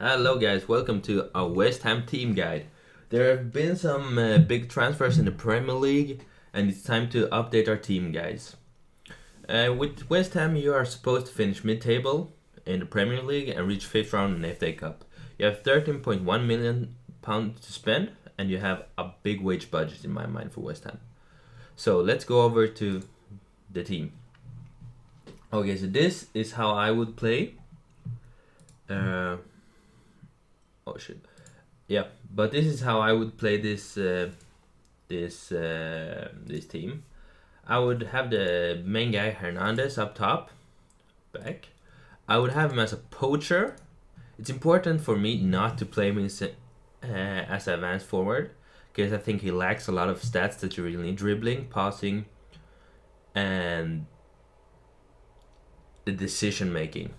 Hello, guys. Welcome to our West Ham team guide. There have been some big transfers in the Premier League, and it's time to update our team, guys. With West Ham, you are supposed to finish mid-table in the Premier League and reach fifth round in the FA Cup. You have £13.1 million to spend, and you have a big wage budget in my mind for West Ham. So let's go over to the team. Okay, so this is how I would play. Oh shit. Yeah, but this is how I would play this team. I would have the main guy Hernandez up top, back. I would have him as a poacher. It's important for me not to play him as advanced forward because I think he lacks a lot of stats that you really need: dribbling, passing, and the decision making.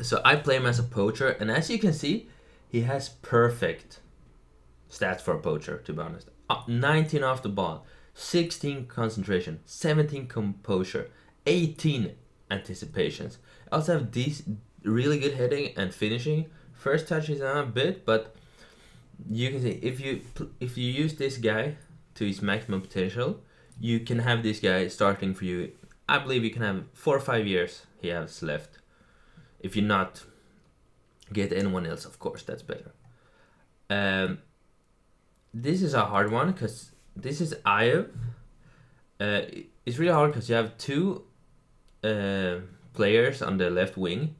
So I play him as a poacher, and as you can see, he has perfect stats for a poacher, to be honest. 19 off the ball, 16 concentration, 17 composure, 18 anticipations. I also have these really good heading and finishing. First touch is a bit, but you can see if you use this guy to his maximum potential, you can have this guy starting for you. I believe you can have 4 or 5 years he has left. If you not get anyone else, of course, that's better. This is a hard one because this is Ayew. It's really hard because you have two players on the left wing.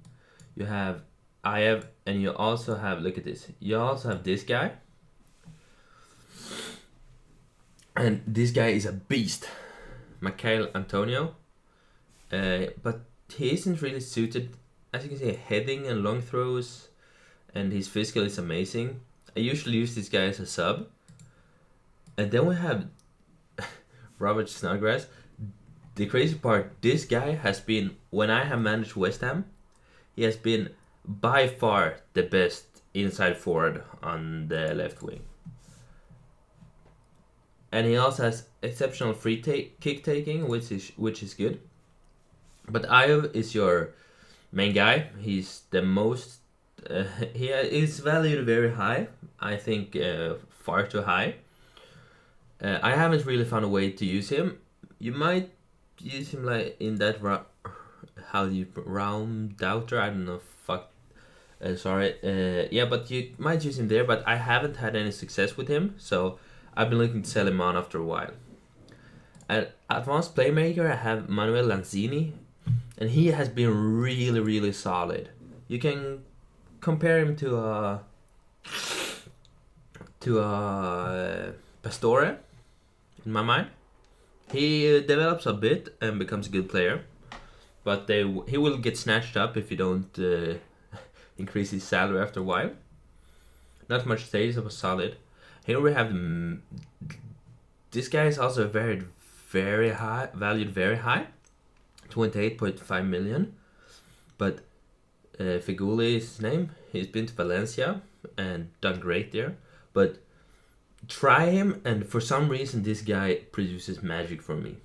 You have Ayew, and you also have, look at this, you also have this guy. And this guy is a beast, Michail Antonio. But he isn't really suited. As you can see, heading and long throws, and his physical is amazing. I usually use this guy as a sub. And then we have Robert Snodgrass. The crazy part, this guy has been, when I have managed West Ham, he has been by far the best inside forward on the left wing. And he also has exceptional kick taking, which is good. But Ayew is your main guy. He's the most. He is valued very high. I think far too high. I haven't really found a way to use him. You might use him like in that how do you round doubter? I don't know. Fuck. Sorry. Yeah, but you might use him there. But I haven't had any success with him, so I've been looking to sell him on after a while. At advanced playmaker, I have Manuel Lanzini, and he has been really, really solid. You can compare him to a Pastore, in my mind. He develops a bit and becomes a good player, but he will get snatched up if you don't increase his salary after a while. Not much stays, it was solid. Here we have this guy is also very, very high, valued very high. 28.5 million. But Feghouli is his name. He's been to Valencia and done great there. But try him, and for some reason this guy produces magic for me.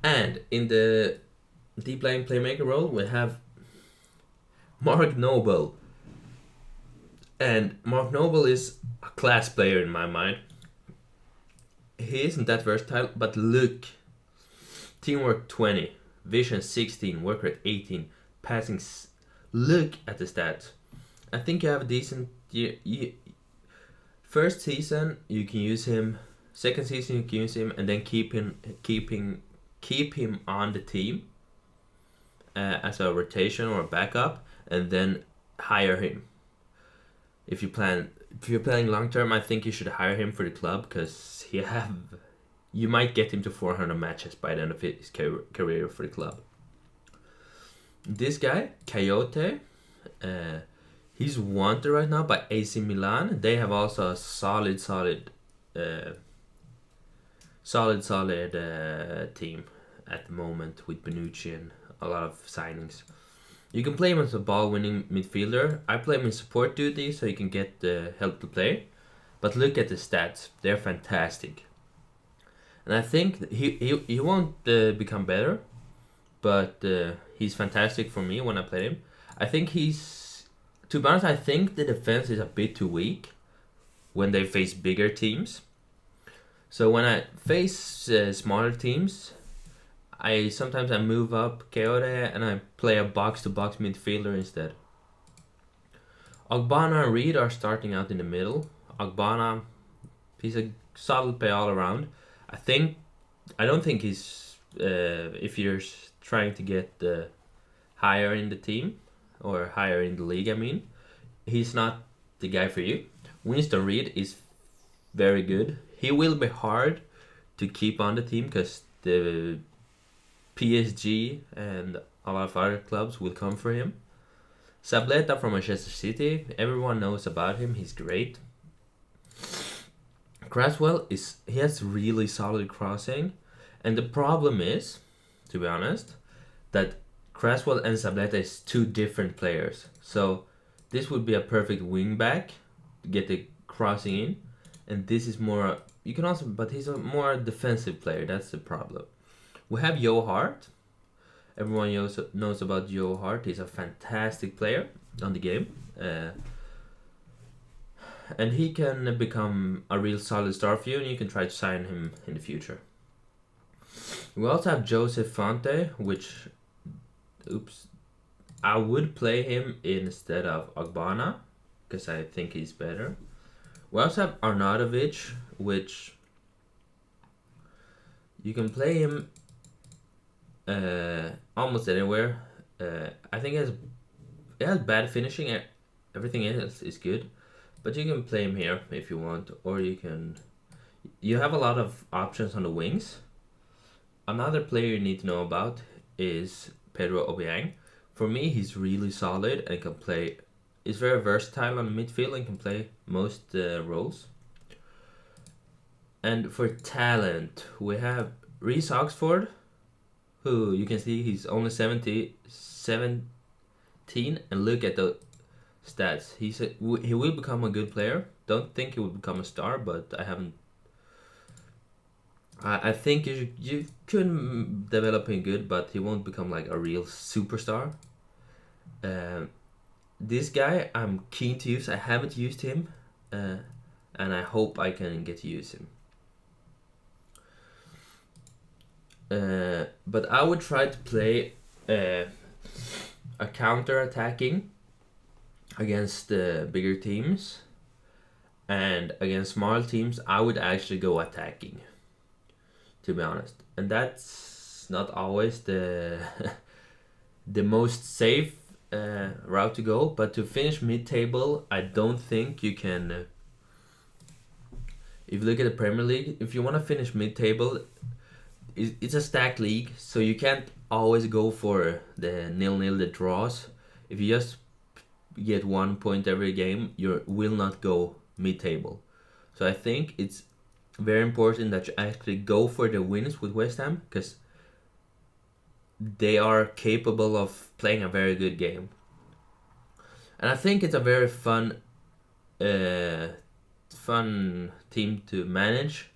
And in the deep line playmaker role, we have Mark Noble. And Mark Noble is a class player in my mind. He isn't that versatile, but look. Teamwork 20, vision 16, work rate 18, passing. Look at the stats. I think you have a decent year. First season you can use him. Second season you can use him, and then keep him on the team as a rotation or a backup, and then hire him. If you're playing long term, I think you should hire him for the club because you might get him to 400 matches by the end of his career for the club. This guy, Coyote, he's wanted right now by AC Milan. They have also a solid team at the moment with Bonucci and a lot of signings. You can play him as a ball-winning midfielder. I play him in support duty so you can get the help to play. But look at the stats; they're fantastic. And I think he won't become better, but he's fantastic for me when I play him. I think to be honest, I think the defense is a bit too weak when they face bigger teams. So when I face smaller teams, I sometimes move up Keore and I play a box-to-box midfielder instead. Ogbonna and Reed are starting out in the middle. Ogbonna, he's a solid play all around. I don't think he's if you're trying to get higher in the team or higher in the league. I mean, he's not the guy for you. Winston Reed is very good. He will be hard to keep on the team because the PSG and a lot of other clubs will come for him. Sableta from Manchester City, everyone knows about him. He's great. Cresswell he has really solid crossing, and the problem is, to be honest, that Cresswell and Sableta is two different players. So this would be a perfect wing back to get the crossing in, and this is more. You can also, but he's a more defensive player. That's the problem. We have Joe Hart. Everyone knows about Joe Hart. He's a fantastic player on the game. And he can become a real solid star for you, and you can try to sign him in the future. We also have Joseph Fonte, I would play him instead of Ogbonna, because I think he's better. We also have Arnautovic, which you can play him almost anywhere. I think it has bad finishing. Everything else is good, but you can play him here if you want, or you have a lot of options on the wings. Another player you need to know about is Pedro Obiang. For me, he's really solid and can play. He's very versatile on the midfield and can play most roles. And for talent, we have Reece Oxford, who you can see he's only 17, and look at the stats. He will become a good player. Don't think he will become a star, but I think you could develop him good, but he won't become like a real superstar. This guy I'm keen to use. I haven't used him, and I hope I can get to use him. But I would try to play a counter-attacking against the bigger teams, and against small teams I would actually go attacking, to be honest. And that's not always the the most safe route to go, but to finish mid-table, I don't think you can. If you look at the Premier League, if you want to finish mid-table, it's a stacked league, so you can't always go for the 0-0, the draws. If you just get 1 point every game, you will not go mid-table. So I think it's very important that you actually go for the wins with West Ham, because they are capable of playing a very good game. And I think it's a very fun team to manage.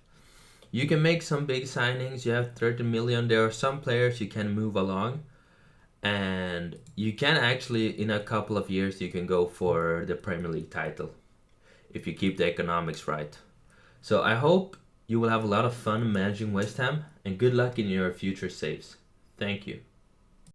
You can make some big signings. You have 30 million. There are some players you can move along, and you can actually, in a couple of years, you can go for the Premier League title if you keep the economics right. So I hope you will have a lot of fun managing West Ham, and good luck in your future saves. Thank you.